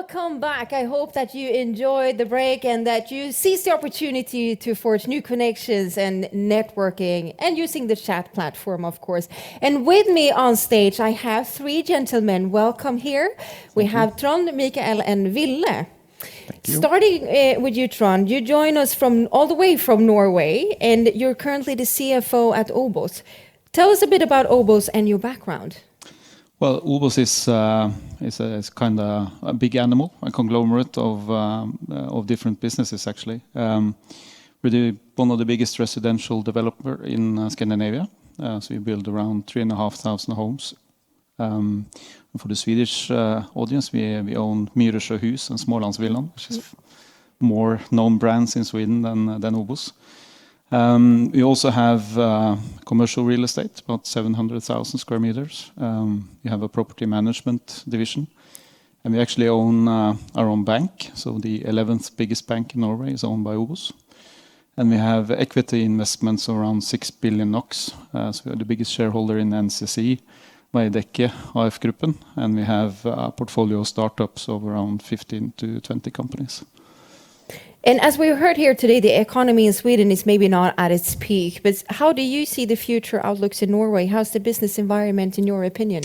welcome back. I hope that you enjoyed the break and that you seized the opportunity to forge new connections and networking and using the chat platform, of course. And with me on stage, I have three gentlemen. Welcome here. We have Trond, Mikael, and Ville. Starting with you, Trond, you join us from all the way from Norway, and you're currently the CFO at Obos. Tell us a bit about Obos and your background. Well, Obos is kind of a big animal, a conglomerate of different businesses, actually. We're one of the biggest residential developer in Scandinavia. So we build around 3,500 homes. For the Swedish audience, we own Myresjöhus and Smålandsvillan, which is more known brands in Sweden than Obos. We also have commercial real estate, about 700,000 square meters. We have a property management division. And we actually own our own bank. So the 11th biggest bank in Norway is owned by Obos. And we have equity investments around 6 billion NOK. So we are the biggest shareholder in NCC, Veidekke, AF-gruppen. And we have a portfolio of startups of around 15 to 20 companies. And as we heard here today, the economy in Sweden is maybe not at its peak, but how do you see the future outlooks in Norway? How's the business environment in your opinion?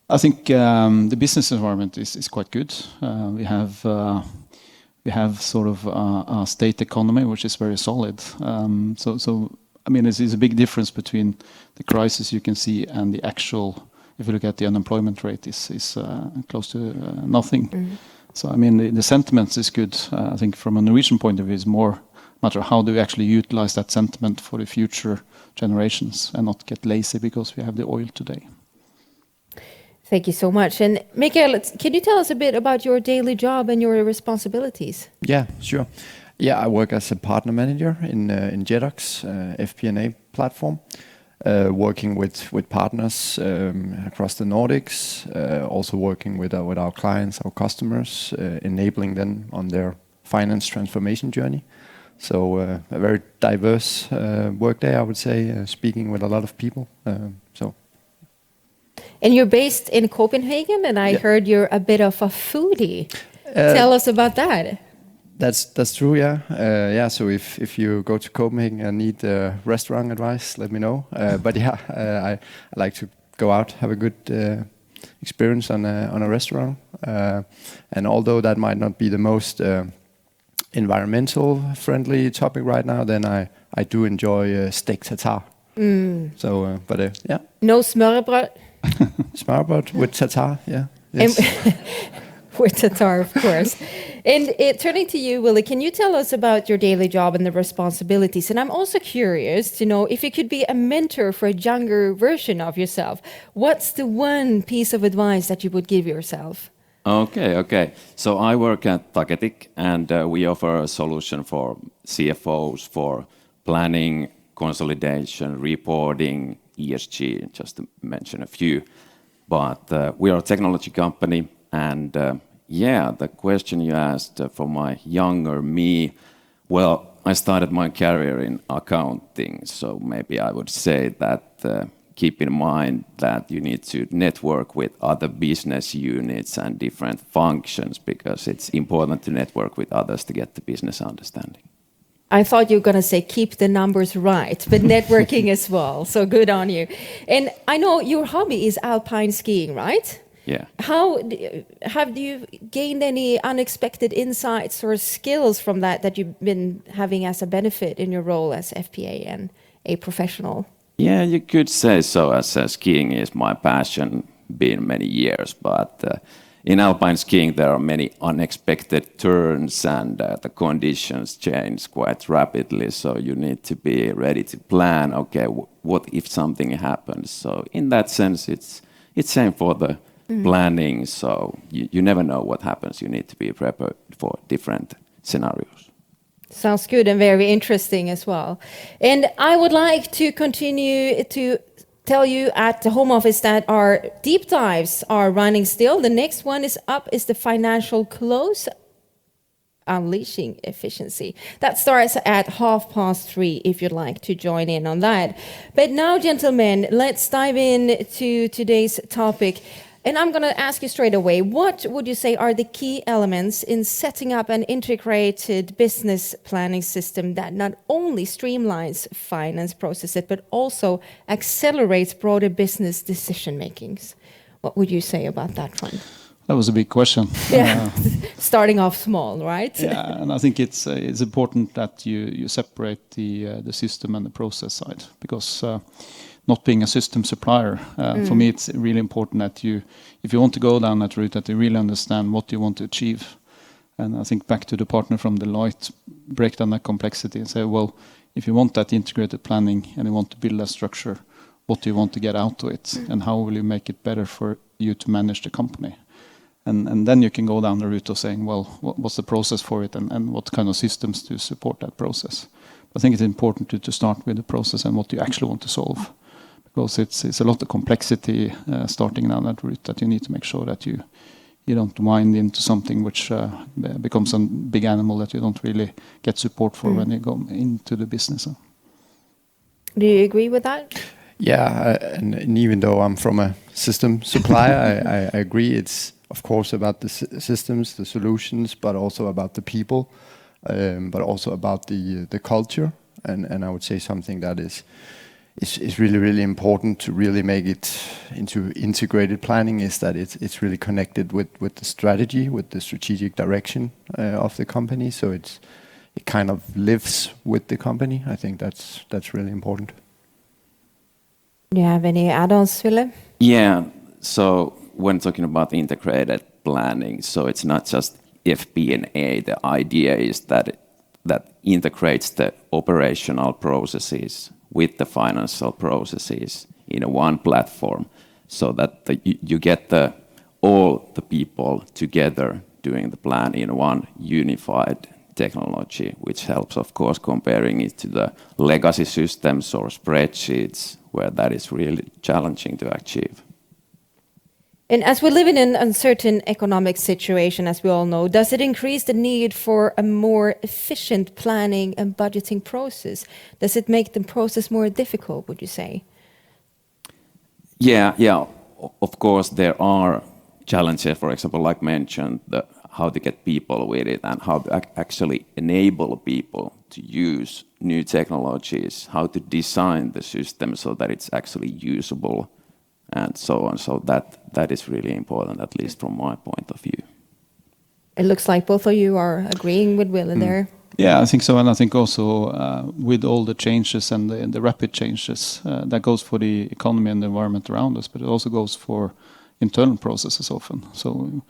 I think the business environment is quite good. We have sort of a state economy which is very solid. So I mean, there's a big difference between the crisis you can see and the actual. If you look at the unemployment rate, is close to nothing. Mm-hmm. So I mean, the sentiment is good. I think from a Norwegian point of view, it's more matter how do we actually utilize that sentiment for the future generations and not get lazy because we have the oil today. Thank you so much. And Mikael, can you tell us a bit about your daily job and your responsibilities? Yeah, sure. Yeah, I work as a partner manager in Jedox, FP&A platform, working with partners across the Nordics, also working with our clients, our customers, enabling them on their finance transformation journey. So a very diverse workday, I would say, speaking with a lot of people. And you're based in Copenhagen, and I heard you're a bit of a foodie. Tell us about that. That's true, yeah. Yeah, so if you go to Copenhagen and need restaurant advice, let me know. But yeah, I like to go out, have a good experience on a restaurant. And although that might not be the most environmental friendly topic right now, then I do enjoy steak tartare. So, yeah. No smørrebrød? Smørrebrød with tartare, yeah. Yes. With tartare, of course. And turning to you, Ville, can you tell us about your daily job and the responsibilities? And I'm also curious to know if you could be a mentor for a younger version of yourself. What's the one piece of advice that you would give yourself? Okay. So I work at Stabekk, and we offer a solution for CFOs for planning, consolidation, reporting, ESG, just to mention a few. But we are a technology company, and the question you asked for my younger me, well, I started my career in accounting, so maybe I would say that keep in mind that you need to network with other business units and different functions, because it's important to network with others to get the business understanding. I thought you were going to say keep the numbers right, but networking as well. So good on you. And I know your hobby is alpine skiing, right? Yeah. How have you gained any unexpected insights or skills from that you've been having as a benefit in your role as FPA and a professional? Yeah, you could say so, as skiing is my passion, been many years, but in alpine skiing, there are many unexpected turns and the conditions change quite rapidly. So you need to be ready to plan, okay, what if something happens? So in that sense, it's same for the planning. So you never know what happens. You need to be prepared for different scenarios. Sounds good and very interesting as well. And I would like to continue to tell you at the home office that our deep dives are running still. The next one is up is the financial close, unleashing efficiency. That starts at 3:30 if you'd like to join in on that. But now, gentlemen, let's dive in to today's topic. And I'm going to ask you straight away, what would you say are the key elements in setting up an integrated business planning system that not only streamlines finance processes, but also accelerates broader business decision makings? What would you say about that, Trond? That was a big question. Yeah, starting off small, right? Yeah, and I think it's important that you separate the system and the process side, because not being a system supplier, for me it's really important that if you want to go down that route, that you really understand what you want to achieve. And I think back to the partner from Deloitte, break down that complexity and say, well, if you want that integrated planning and you want to build a structure, what do you want to get out of it, and how will you make it better for you to manage the company? And then you can go down the route of saying, well, what's the process for it, and what kind of systems to support that process. I think it's important to start with the process and what you actually want to solve, because it's a lot of complexity starting down that route, that you need to make sure that you don't wind into something which becomes a big animal that you don't really get support for when you go into the business. Do you agree with that? Yeah, and even though I'm from a system supplier, I agree. It's of course about the systems, the solutions, but also about the people, but also about the culture. And I would say something that is really, really important to really make it into integrated planning is that it's really connected with the strategy, with the strategic direction of the company. So it kind of lives with the company. I think that's really important. Do you have any add-ons, Ville? Yeah, so when talking about integrated planning, so it's not just FP&A. The idea is that integrates the operational processes with the financial processes in one platform, so that you get all the people together doing the plan in one unified technology, which helps, of course, comparing it to the legacy systems or spreadsheets, where that is really challenging to achieve. And as we live in an uncertain economic situation, as we all know, does it increase the need for a more efficient planning and budgeting process? Does it make the process more difficult, would you say? Yeah. Of course, there are challenges, for example, like mentioned, how to get people with it and how to actually enable people to use new technologies, how to design the system so that it's actually usable, and so on. So that is really important, at least from my point of view. It looks like both of you are agreeing with Ville there. Yeah, I think so. And I think also with all the changes and the rapid changes, that goes for the economy and the environment around us, but it also goes for internal processes often. So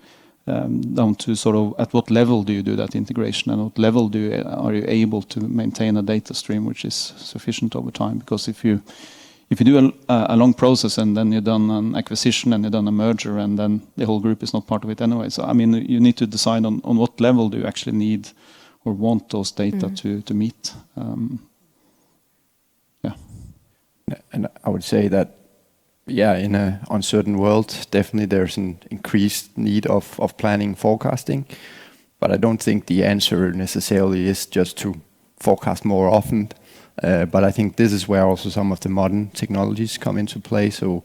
down to sort of at what level do you do that integration, and what level are you able to maintain a data stream which is sufficient over time? Because if you do a long process and then you've done an acquisition and you've done a merger and then the whole group is not part of it anyway. So, I mean, you need to decide on what level do you actually need or want those data to meet. Yeah. And I would say that, yeah, in an uncertain world, definitely there's an increased need of planning, forecasting. But I don't think the answer necessarily is just to forecast more often. But I think this is where also some of the modern technologies come into play. So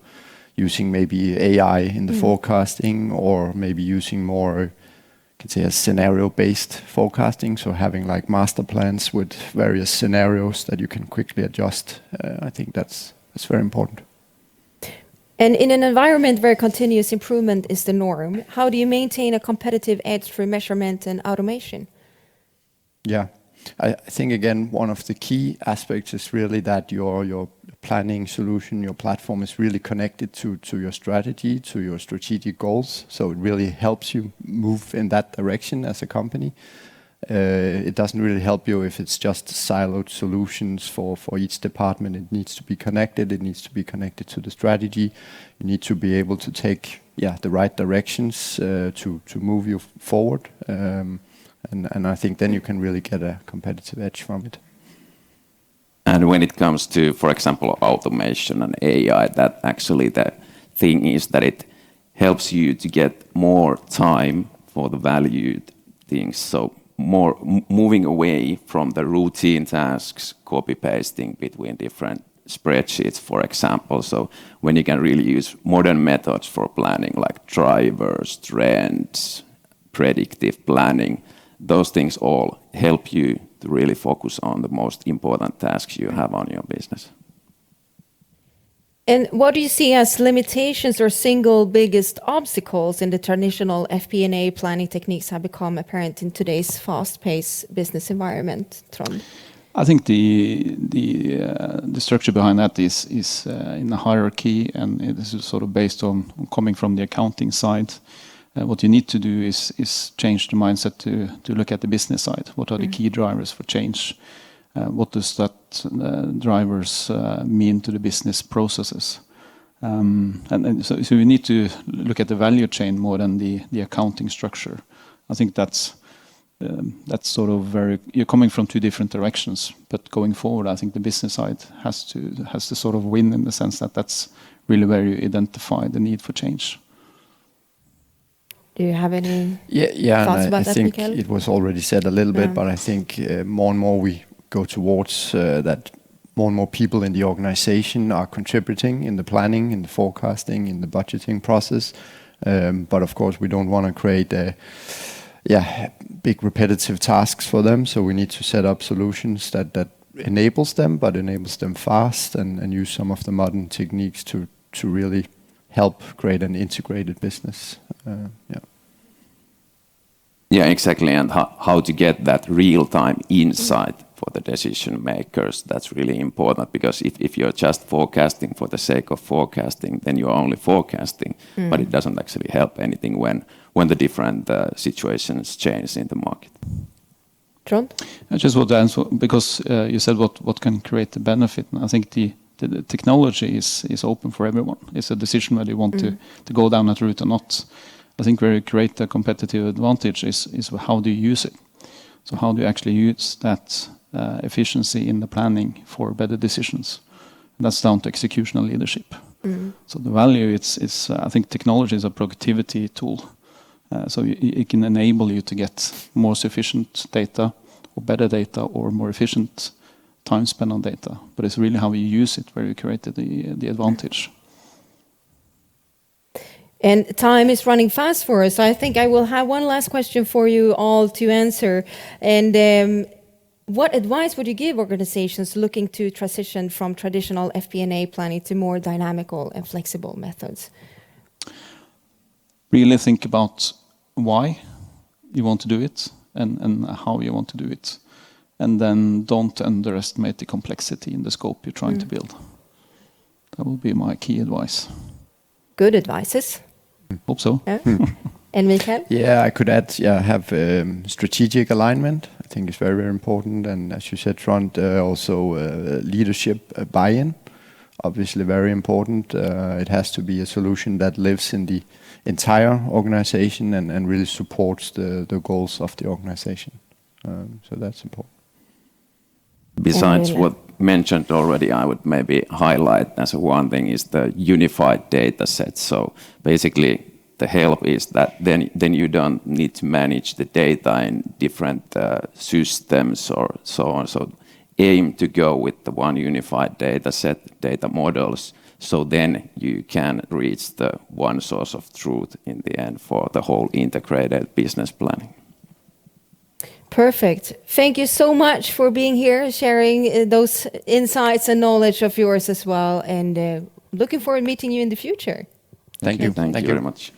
using maybe AI in the forecasting, or maybe using more, you could say, a scenario-based forecasting. So having like master plans with various scenarios that you can quickly adjust. I think that's very important. And in an environment where continuous improvement is the norm, how do you maintain a competitive edge through measurement and automation? Yeah. I think, again, one of the key aspects is really that your planning solution, your platform is really connected to your strategy, to your strategic goals. So it really helps you move in that direction as a company. It doesn't really help you if it's just siloed solutions for each department. It needs to be connected. It needs to be connected to the strategy. You need to be able to take the right directions to move you forward. And I think then you can really get a competitive edge from it. And when it comes to, for example, automation and AI, that actually the thing is that it helps you to get more time for the valued things. So moving away from the routine tasks, copy-pasting between different spreadsheets, for example. So when you can really use modern methods for planning, like drivers, trends, predictive planning, those things all help you to really focus on the most important tasks you have on your business. And what do you see as limitations or single biggest obstacles in the traditional FP&A planning techniques have become apparent in today's fast-paced business environment, Trond? I think the structure behind that is in a hierarchy, and it is sort of based on coming from the accounting side. What you need to do is change the mindset to look at the business side. What are the key drivers for change? What does that drivers mean to the business processes? And so we need to look at the value chain more than the accounting structure. I think that's sort of you're coming from two different directions, but going forward, I think the business side has to sort of win in the sense that that's really where you identify the need for change. Do you have any I thoughts about that, think Mikael? it was already said a little bit, but I think more and more we go towards that more and more people in the organization are contributing in the planning, in the forecasting, in the budgeting process. But of course, we don't want to create big repetitive tasks for them. So we need to set up solutions that enables them, but enables them fast, and use some of the modern techniques to really help create an integrated business. Yeah, exactly. And how to get that real-time insight for the decision makers, that's really important, because if you're just forecasting for the sake of forecasting, then you're only forecasting, but it doesn't actually help anything when the different situations change in the market. Trond? I just want to answer, because you said what can create the benefit. And I think the technology is open for everyone. It's a decision whether you want to go down that route or not. I think where you create a competitive advantage is how do you use it. So how do you actually use that efficiency in the planning for better decisions? And that's down to executional leadership. So the value, I think technology is a productivity tool. So it can enable you to get more sufficient data, or better data, or more efficient time spent on data. But it's really how you use it where you create the advantage. And time is running fast for us. So I think I will have one last question for you all to answer. And what advice would you give organizations looking to transition from traditional FP&A planning to more dynamical and flexible methods? Really think about why you want to do it and how you want to do it. And then don't underestimate the complexity in the scope you're trying to build. That would be my key advice. Good advices. Hope so. Yeah. And Mikael? Yeah, I could add, have strategic alignment. I think it's very, very important. And as you said, Trond, also leadership buy-in, obviously very important. It has to be a solution that lives in the entire organization and really supports the goals of the organization. So that's important. Besides what mentioned already, I would maybe highlight as one thing is the unified data set. So basically the help is that then you don't need to manage the data in different systems or so on. So aim to go with the one unified data set, data models, so then you can reach the one source of truth in the end for the whole integrated business planning. Perfect. Thank you so much for being here, sharing those insights and knowledge of yours as well. And looking forward to meeting you in the future. Thank you. Thank you very much.